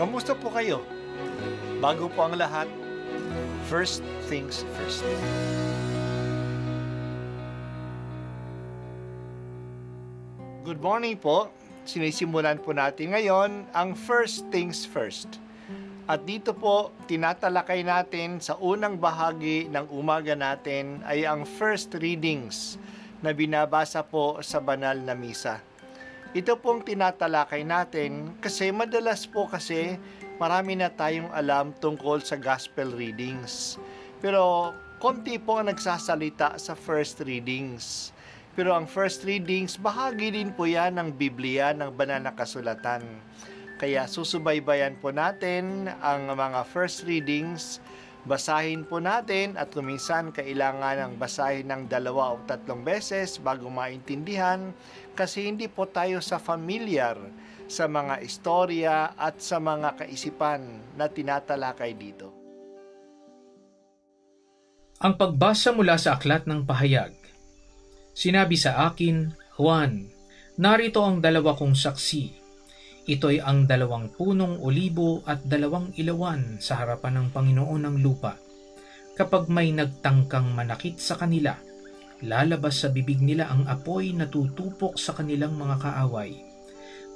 Kamusta po kayo? Bago po ang lahat, first things first. Good morning po. Sinisimulan po natin ngayon ang first things first. At dito po, tinatalakay natin sa unang bahagi ng umaga natin ay ang first readings na binabasa po sa banal na misa. Ito pong tinatalakay natin kasi madalas po kasi marami na tayong alam tungkol sa gospel readings. Pero konti po ang nagsasalita sa first readings. Pero ang first readings, bahagi din po yan ng Biblia, ng banal na kasulatan. Kaya susubaybayan po natin ang mga first readings, basahin po natin at kuminsan kailangan ng basahin ng 2 o 3 beses bago maintindihan kasi hindi po tayo familiar sa mga istorya at sa mga kaisipan na tinatalakay dito. Ang pagbasa mula sa Aklat ng Pahayag. Sinabi sa akin, Juan, narito ang 2 kong saksi. Ito'y ang 2 punong olibo at 2 ilawan sa harapan ng Panginoon ng lupa. Kapag may nagtangkang manakit sa kanila, lalabas sa bibig nila ang apoy na tutupok sa kanilang mga kaaway.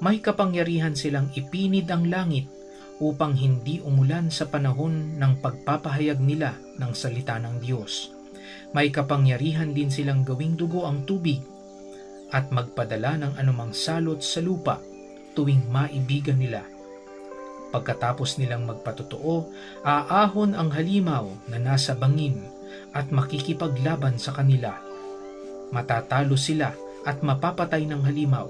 May kapangyarihan silang ipinid ang langit upang hindi umulan sa panahon ng pagpapahayag nila ng salita ng Diyos. May kapangyarihan din silang gawing dugo ang tubig at magpadala ng anumang salot sa lupa tuwing maibigan nila. Pagkatapos nilang magpatotoo, aahon ang halimaw na nasa bangin at makikipaglaban sa kanila. Matatalo sila at mapapatay ng halimaw,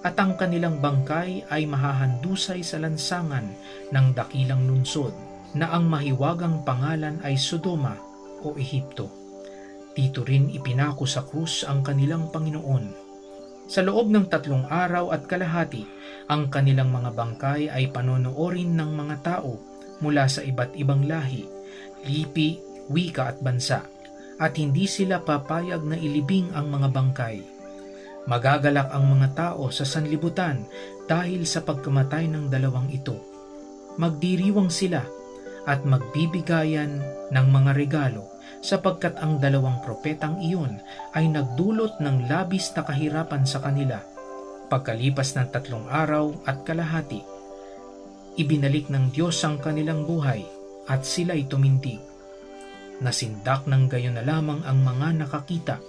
at ang kanilang bangkay ay mahahandusay sa lansangan ng dakilang lungsod na ang mahiwagang pangalan ay Sodoma o Ehipto. Dito rin ipinako sa krus ang kanilang Panginoon. Sa loob ng 3 araw at kalahati, ang kanilang mga bangkay ay panonoorin ng mga tao mula sa iba't ibang lahi, lipi, wika at bansa, at hindi sila papayag na ilibing ang mga bangkay. Magagalak ang mga tao sa sanlibutan dahil sa pagkamatay ng 2 ito. Magdiriwang sila at magbibigayan ng mga regalo sapagkat ang 2 propetang iyon ay nagdulot ng labis na kahirapan sa kanila. Pagkalipas ng 3 araw at kalahati, ibinalik ng Diyos ang kanilang buhay at sila'y tumindig. Nasindak ng gayon na lamang ang mga nakakita.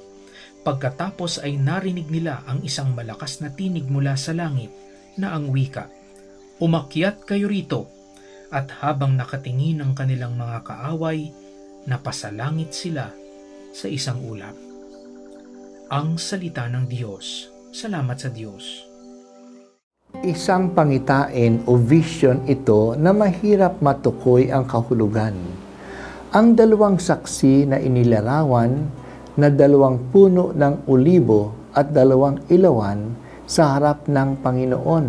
Pagkatapos ay narinig nila ang isang malakas na tinig mula sa langit na ang wika, "Umakyat kayo rito," at habang nakatingin ang kanilang mga kaaway, napasalangit sila sa isang ulap. Ang salita ng Diyos. Salamat sa Diyos. Isang pangitain o vision ito na mahirap matukoy ang kahulugan. Ang 2 saksi na inilarawan na 2 puno ng olibo at 2 ilawan sa harap ng Panginoon.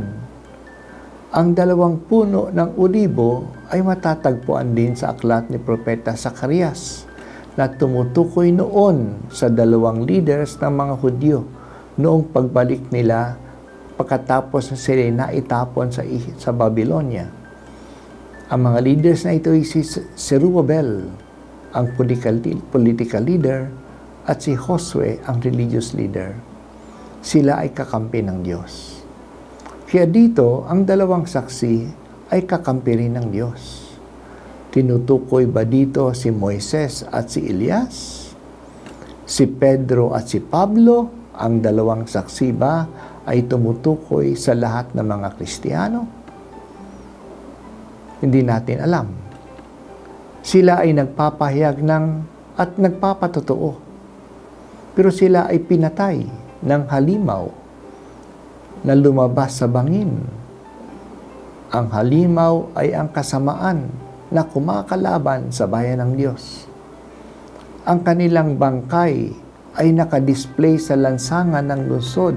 Ang 2 puno ng olibo ay matatagpuan din sa aklat ni Propeta Zacarias na tumutukoy noon sa 2 leaders ng mga Hudyo noong pagbalik nila pagkatapos na sila naitapon sa Babylonia. Ang mga leaders na ito ay si Zerubbabel, ang political leader, at si Josue, ang religious leader. Sila ay kakampi ng Diyos. Kaya dito, ang 2 saksi ay kakampi rin ng Diyos. Tinutukoy ba dito si Moises at si Elias? Si Pedro at si Pablo, ang 2 saksi ba ay tumutukoy sa lahat ng mga Kristiyano? Hindi natin alam. Sila ay nagpapahayag at nagpapatotoo. Pero sila ay pinatay ng halimaw na lumabas sa bangin. Ang halimaw ay ang kasamaan na kumakalaban sa bayan ng Diyos. Ang kanilang bangkay ay nakadisplay sa lansangan ng lungsod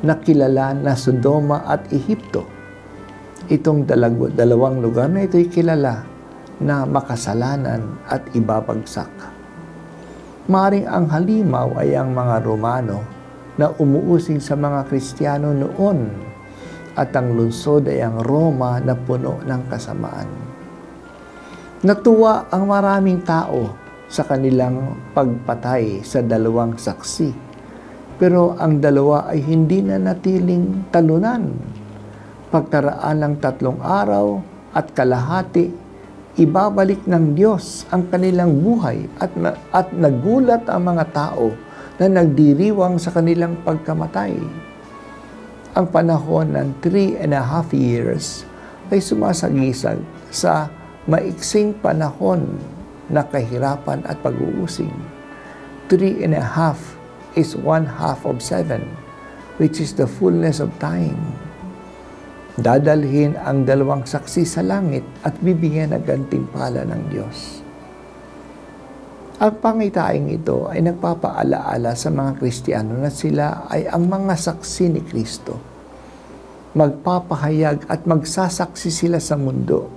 na kilala na Sodoma at Ehipto. Itong 2 lugar na ito ay kilala na makasalanan at ibabagsak. Maring ang halimaw ay ang mga Romano na umuusig sa mga Kristiyano noon at ang lungsod ay ang Roma na puno ng kasamaan. Natuwa ang maraming tao sa kanilang pagpatay sa dalawang saksi, pero ang dalawa ay hindi na natiling talunan. Pagkaraan ng 3 araw at kalahati, ibabalik ng Diyos ang kanilang buhay at nagulat ang mga tao na nagdiriwang sa kanilang pagkamatay. Ang panahon ng 3.5 years ay sumasagisag sa maiksing panahon na kahirapan at pag-uusig. 3.5 is 1/2 of 7, which is the fullness of time. Dadalhin ang dalawang saksi sa langit at bibigyan ng gantimpala ng Diyos. Ang pangitaing ito ay nagpapaalaala sa mga Kristiyano na sila ay ang mga saksi ni Kristo. Magpapahayag at magsasaksi sila sa mundo,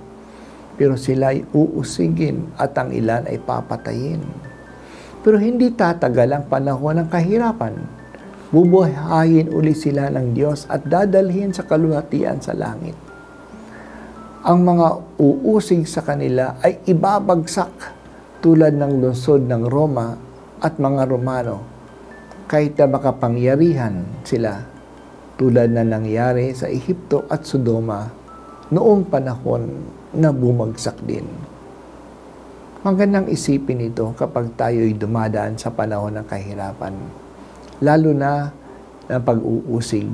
pero sila ay uusigin at ang ilan ay papatayin. Pero hindi tatagal ang panahon ng kahirapan. Bubuhayin uli sila ng Diyos at dadalhin sa kaluwalhatian sa langit. Ang mga uusig sa kanila ay ibabagsak tulad ng lungsod ng Roma at mga Romano, kahit na makapangyarihan sila tulad na nangyari sa Ehipto at Sodoma noong panahon na bumagsak din. Magandang isipin ito kapag tayo'y dumadaan sa panahon ng kahirapan, lalo na ng pag-uusig,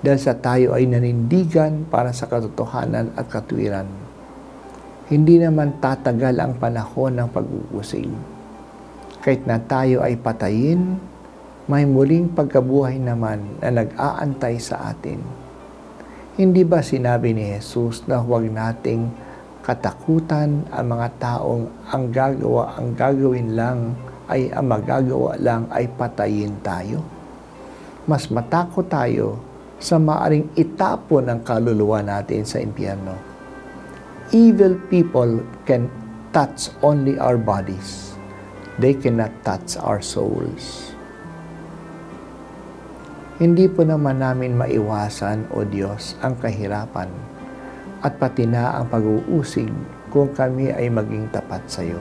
dahil sa tayo ay nanindigan para sa katotohanan at katwiran. Hindi naman tatagal ang panahon ng pag-uusig. Kahit na tayo ay patayin, may muling pagkabuhay naman na nag-aantay sa atin. Hindi ba sinabi ni Jesus na huwag nating katakutan ang mga taong ang gagawin lang ay ang magagawa lang ay patayin tayo? Mas matakot tayo sa maaring itapon ang kaluluwa natin sa impyerno. Evil people can touch only our bodies. They cannot touch our souls. Hindi po naman namin maiwasan, O Diyos, ang kahirapan at pati na ang pag-uusig kung kami ay maging tapat sa iyo.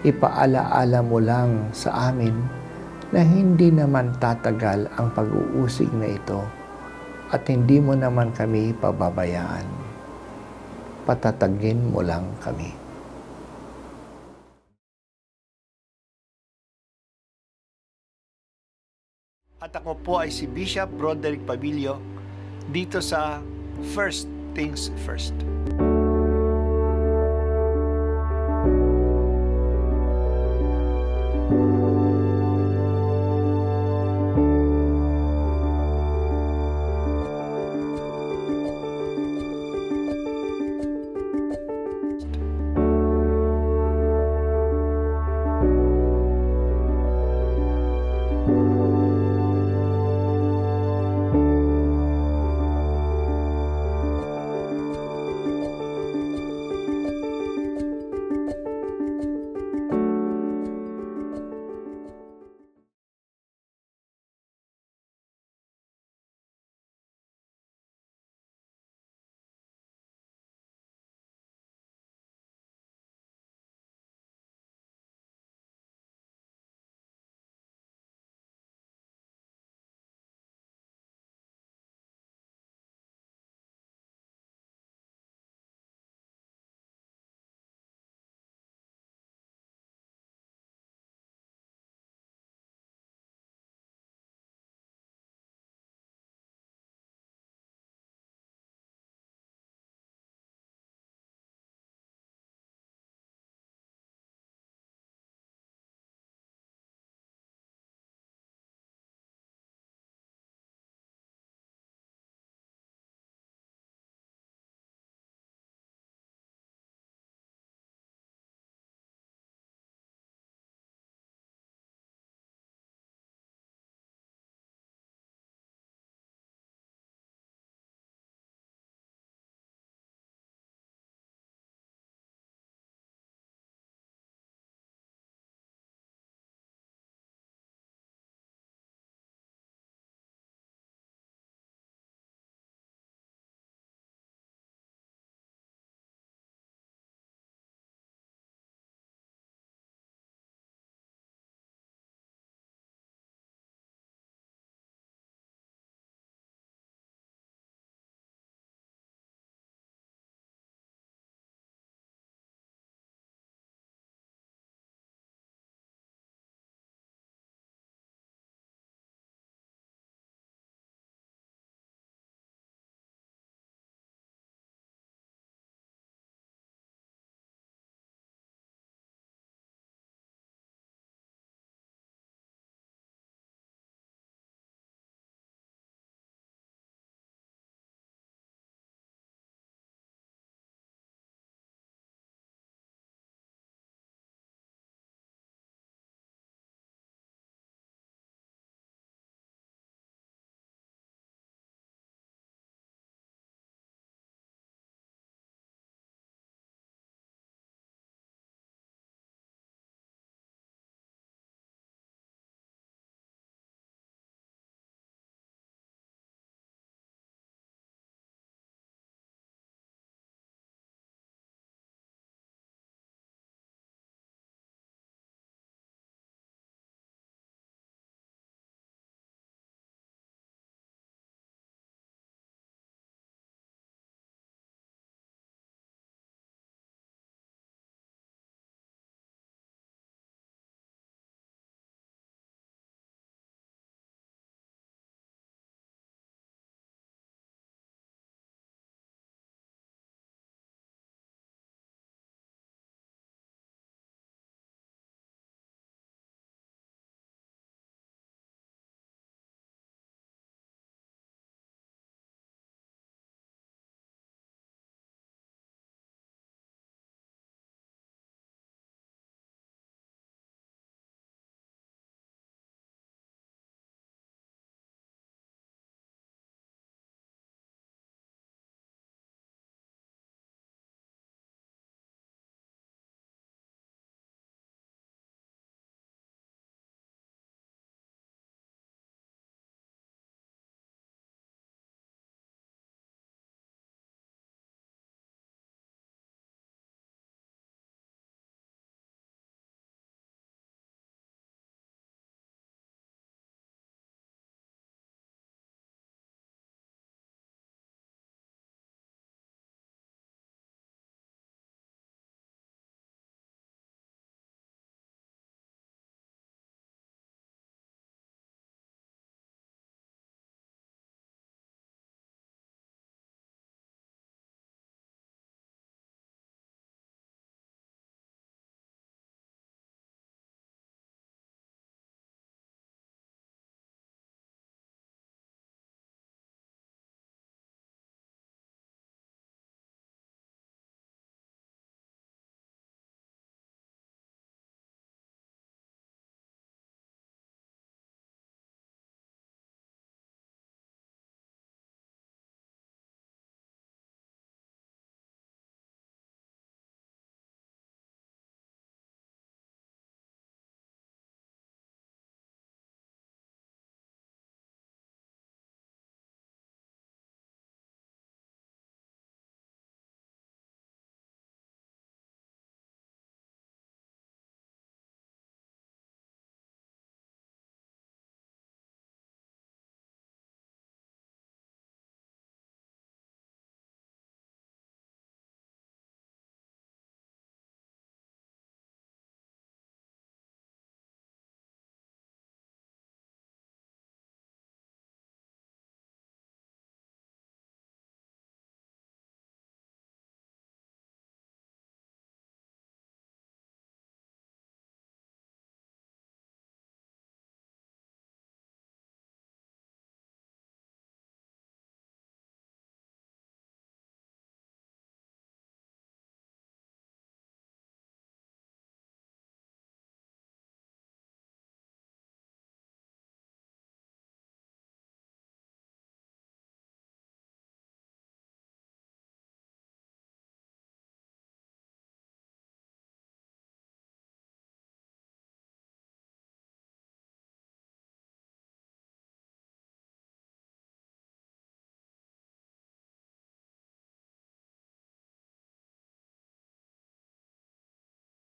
Ipaalaala mo lang sa amin na hindi naman tatagal ang pag-uusig na ito at hindi mo naman kami pababayaan. Patatagin mo lang kami. At ako po ay si Bishop Broderick Pabilio dito sa First Things First.